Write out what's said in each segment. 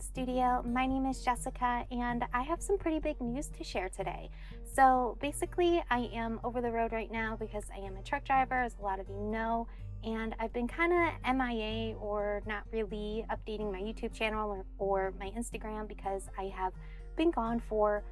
Design Studio. My name is Jessica and I have some pretty big news to share today. So basically I am over the road right now because I am a truck driver, as a lot of you know, and I've been kind of MIA or not really updating my YouTube channel or my Instagram because I have been gone for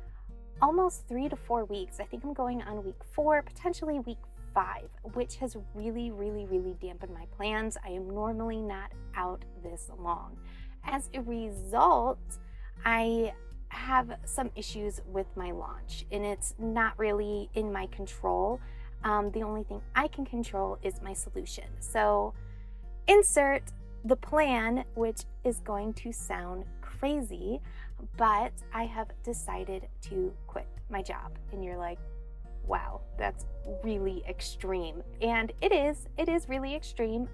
almost 3 to 4 weeks. I think I'm going on week 4, potentially week 5, which has really dampened my plans. I am normally not out this long. As a result, I have some issues with my launch, and it's not really in my control. The only thing I can control is my solution. So insert the plan, which is going to sound crazy, but I have decided to quit my job. And you're like, wow, that's really extreme. And it is really extreme.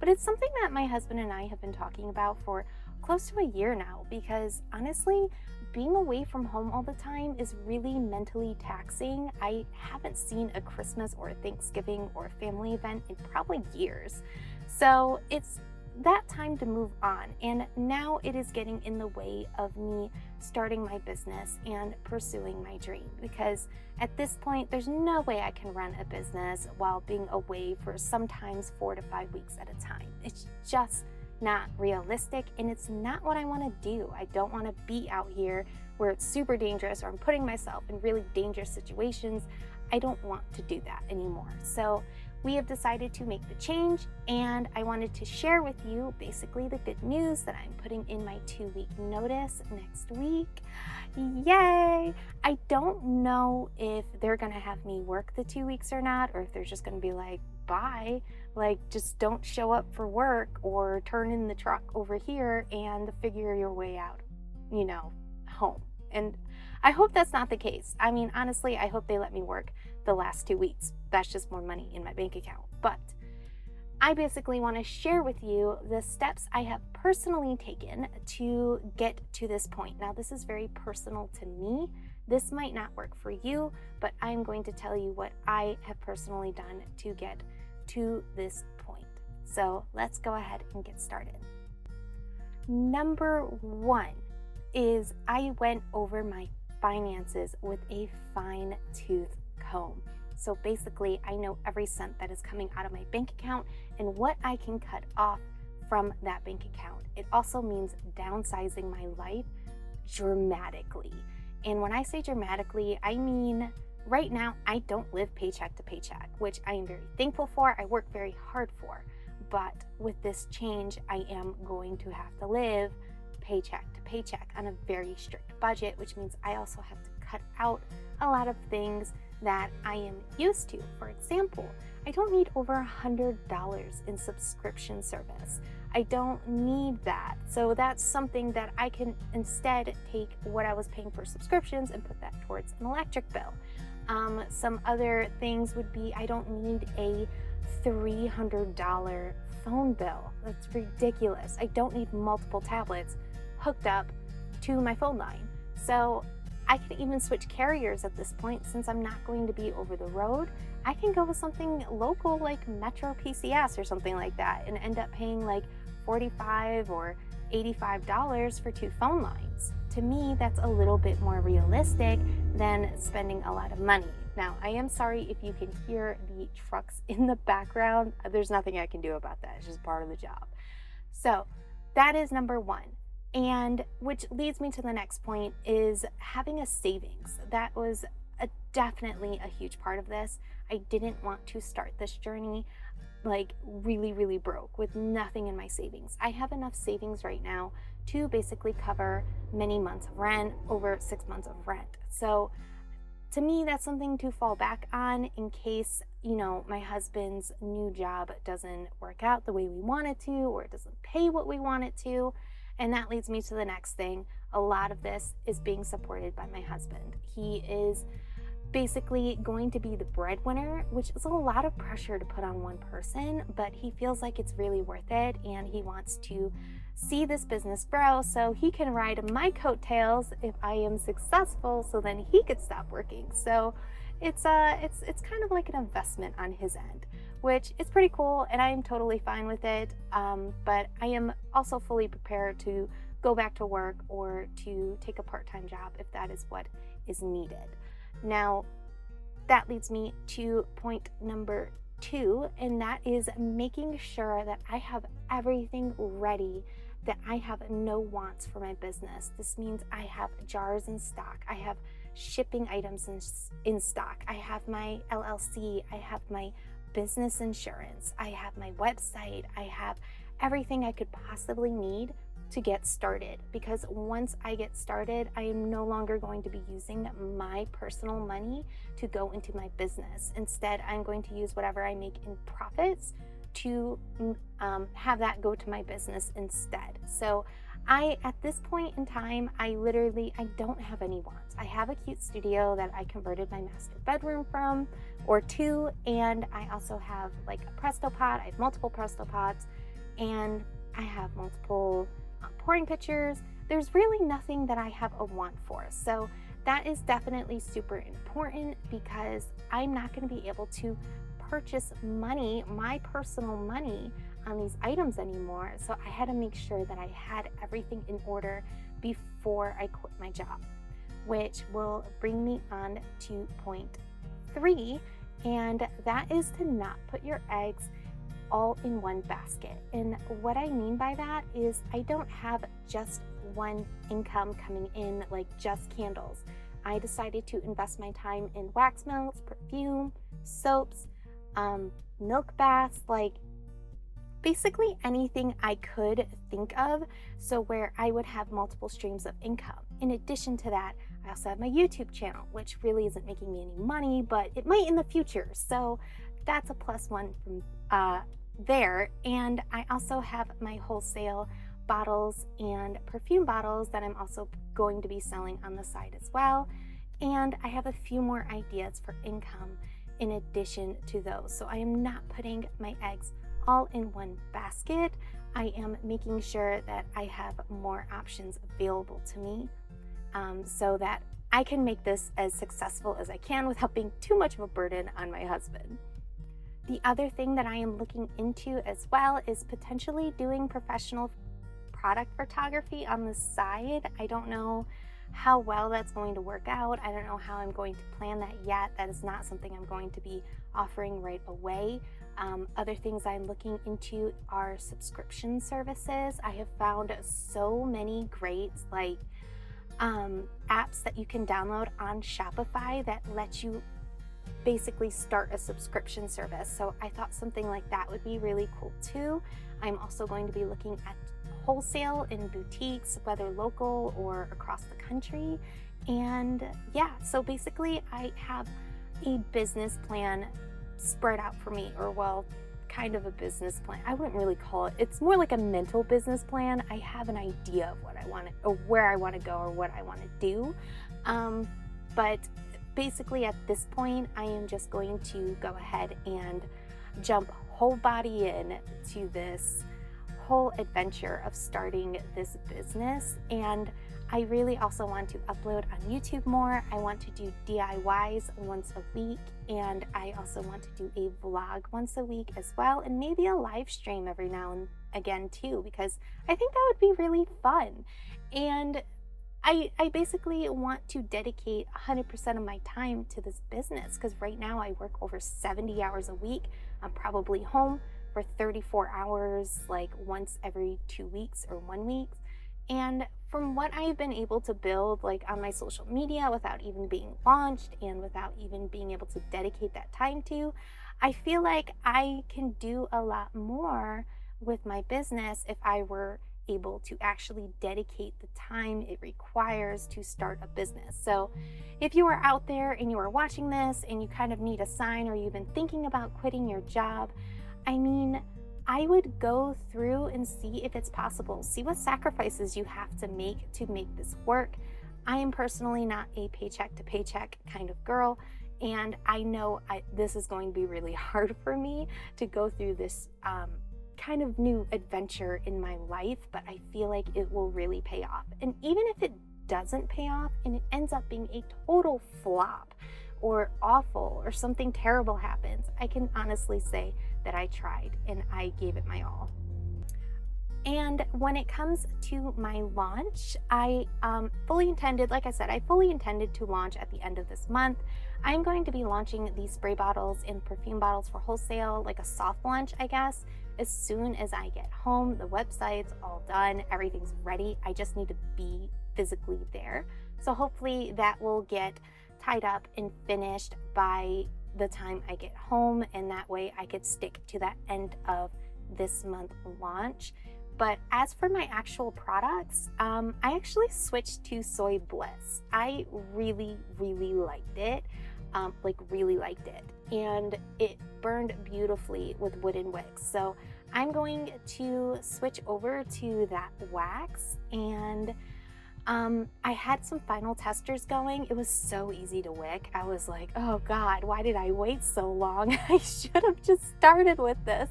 But it's something that my husband and I have been talking about for close to a year now, because honestly, being away from home all the time is really mentally taxing. I haven't seen a Christmas or a Thanksgiving or a family event in probably years. So it's that time to move on, and now it is getting in the way of me starting my business and pursuing my dream, because at this point there's no way I can run a business while being away for sometimes 4 to 5 weeks at a time. It's just not realistic, and it's not what I want to do. I don't want to be out here where it's super dangerous or I'm putting myself in really dangerous situations. I don't want to do that anymore. So we have decided to make the change, and I wanted to share with you basically the good news that I'm putting in my 2-week notice next week. Yay! I don't know if they're gonna have me work the 2 weeks or not, or if they're just gonna be like, bye, like just don't show up for work or turn in the truck over here and figure your way out, home. And I hope that's not the case. I mean, honestly, I hope they let me work the last 2 weeks. That's just more money in my bank account. But I basically want to share with you the steps I have personally taken to get to this point. Now, this is very personal to me. This might not work for you, but I'm going to tell you what I have personally done to get to this point. So let's go ahead and get started. Number 1 is I went over my finances with a fine-tooth comb. So basically, I know every cent that is coming out of my bank account and what I can cut off from that bank account. It also means downsizing my life dramatically. And when I say dramatically, I mean right now I don't live paycheck to paycheck, which I am very thankful for. I work very hard for. But with this change, I am going to have to live paycheck to paycheck on a very strict budget, which means I also have to cut out a lot of things that I am used to. For example, I don't need over $100 in subscription service. I don't need that. So that's something that I can instead take what I was paying for subscriptions and put that towards an electric bill. Some other things would be, I don't need a $300 phone bill. That's ridiculous. I don't need multiple tablets hooked up to my phone line. So I can even switch carriers at this point, since I'm not going to be over the road. I can go with something local like Metro PCS or something like that and end up paying like $45 or $85 for 2 phone lines. To me, that's a little bit more realistic than spending a lot of money. Now, I am sorry if you can hear the trucks in the background. There's nothing I can do about that. It's just part of the job. So that is number 1. And which leads me to the next point, is having a savings. That was definitely a huge part of this. I didn't want to start this journey like really broke with nothing in my savings. I have enough savings right now to basically cover many months of rent, over 6 months of rent. So to me, that's something to fall back on in case, my husband's new job doesn't work out the way we want it to, or it doesn't pay what we want it to. And that leads me to the next thing. A lot of this is being supported by my husband. He is basically going to be the breadwinner, which is a lot of pressure to put on one person, but he feels like it's really worth it, and he wants to see this business grow so he can ride my coattails if I am successful, so then he could stop working. So it's kind of like an investment on his end, which is pretty cool, and I am totally fine with it. But I am also fully prepared to go back to work or to take a part-time job if that is what is needed. Now, that leads me to point number 2, and that is making sure that I have everything ready, that I have no wants for my business. This means I have jars in stock, I have shipping items in stock, I have my LLC, I have my business insurance, I have my website, I have everything I could possibly need to get started, because once I get started, I am no longer going to be using my personal money to go into my business. Instead, I'm going to use whatever I make in profits to have that go to my business instead. So at this point in time, I don't have any wants. I have a cute studio that I converted my master bedroom from or to, and I also have like a Presto pot. I have multiple Presto pots, and I have multiple pouring pitchers. There's really nothing that I have a want for. So that is definitely super important, because I'm not going to be able to purchase money, my personal money, on these items anymore. So I had to make sure that I had everything in order before I quit my job, which will bring me on to point 3, and that is to not put your eggs all in one basket. And what I mean by that is I don't have just one income coming in, like just candles. I decided to invest my time in wax melts, perfume, soaps, milk baths, like basically anything I could think of, so where I would have multiple streams of income. In addition to that, I also have my YouTube channel, which really isn't making me any money, but it might in the future. So that's a +1 from there. And I also have my wholesale bottles and perfume bottles that I'm also going to be selling on the side as well. And I have a few more ideas for income in addition to those. So I am not putting my eggs all in one basket. I am making sure that I have more options available to me, so that I can make this as successful as I can without being too much of a burden on my husband. The other thing that I am looking into as well is potentially doing professional product photography on the side. I don't know how well that's going to work out. I don't know how I'm going to plan that yet. That is not something I'm going to be offering right away. Other things I'm looking into are subscription services. I have found so many great apps that you can download on Shopify that let you basically start a subscription service. So I thought something like that would be really cool too. I'm also going to be looking at wholesale in boutiques, whether local or across the country. And yeah, so basically I have a business plan spread out for me, or well, kind of a business plan. I wouldn't really call it. It's more like a mental business plan. I have an idea of what I want to, or where I want to go, or what I want to do. But basically at this point, I am just going to go ahead and jump whole body in to this whole adventure of starting this business. And I really also want to upload on YouTube more. I want to do DIYs once a week, and I also want to do a vlog once a week as well, and maybe a live stream every now and again too, because I think that would be really fun. And I basically want to dedicate 100% of my time to this business, because right now I work over 70 hours a week. I'm probably home for 34 hours, like once every 2 weeks or 1 week. And from what I've been able to build like on my social media without even being launched and without even being able to dedicate that time to, I feel like I can do a lot more with my business if I were able to actually dedicate the time it requires to start a business. So if you are out there and you are watching this and you kind of need a sign, or you've been thinking about quitting your job, I mean, I would go through and see if it's possible. See what sacrifices you have to make this work. I am personally not a paycheck to paycheck kind of girl, and I know this is going to be really hard for me to go through this kind of new adventure in my life, but I feel like it will really pay off. And even if it doesn't pay off and it ends up being a total flop or awful or something terrible happens, I can honestly say that I tried and I gave it my all. And when it comes to my launch, I fully intended, like I said, I fully intended to launch at the end of this month. I'm going to be launching these spray bottles and perfume bottles for wholesale, like a soft launch, I guess, as soon as I get home. The website's all done, everything's ready. I just need to be physically there. So hopefully that will get tied up and finished by the time I get home, and that way I could stick to that end of this month launch. But as for my actual products, I actually switched to Soy Bliss. I really liked it, really liked it. And it burned beautifully with wooden wicks. So I'm going to switch over to that wax, and I had some final testers going. It was so easy to wick. I was like, oh God, why did I wait so long? I should have just started with this.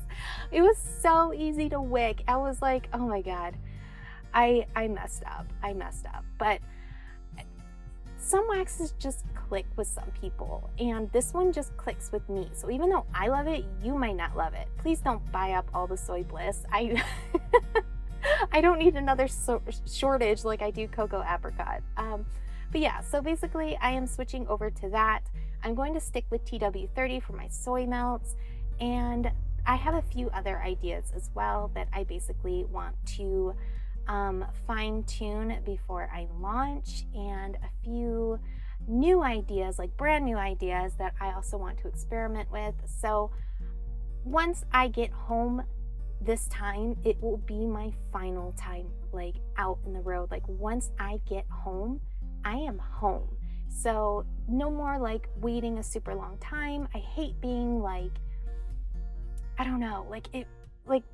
It was so easy to wick. I was like, oh my God, I messed up. But some waxes just click with some people, and this one just clicks with me. So even though I love it, you might not love it. Please don't buy up all the Soy Bliss. I don't need another shortage like I do cocoa apricot. But yeah, so basically I am switching over to that. I'm going to stick with TW30 for my soy melts, and I have a few other ideas as well that I basically want to fine tune before I launch, and a few new ideas, like brand new ideas, that I also want to experiment with. So once I get home this time, it will be my final time like out in the road. Like once I get home, I am home. So no more like waiting a super long time. I hate being like, I don't know, like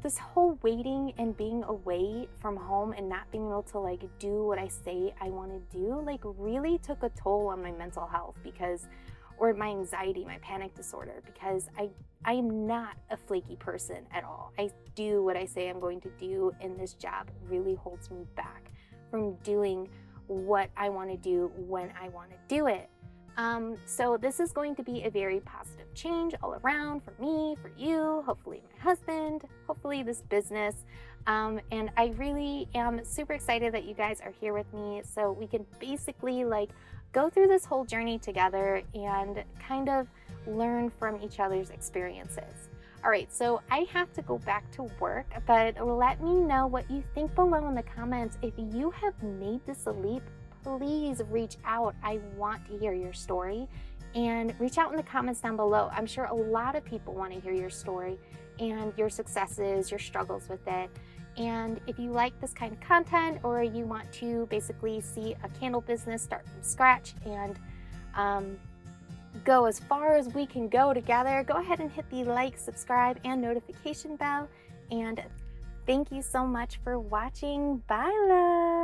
this whole waiting and being away from home and not being able to like do what I say I want to do, like really took a toll on my mental health, or my anxiety, my panic disorder, because I am not a flaky person at all. I do what I say I'm going to do, and this job really holds me back from doing what I want to do when I want to do it. So this is going to be a very positive change all around for me, for you, hopefully my husband, hopefully this business. And I really am super excited that you guys are here with me, so we can basically like go through this whole journey together and kind of learn from each other's experiences. All right, so I have to go back to work, but let me know what you think below in the comments. If you have made this a leap, please reach out. I want to hear your story, and reach out in the comments down below. I'm sure a lot of people want to hear your story and your successes, your struggles with it. And if you like this kind of content, or you want to basically see a candle business start from scratch and go as far as we can go together, go ahead and hit the like, subscribe, and notification bell. And thank you so much for watching. Bye, love.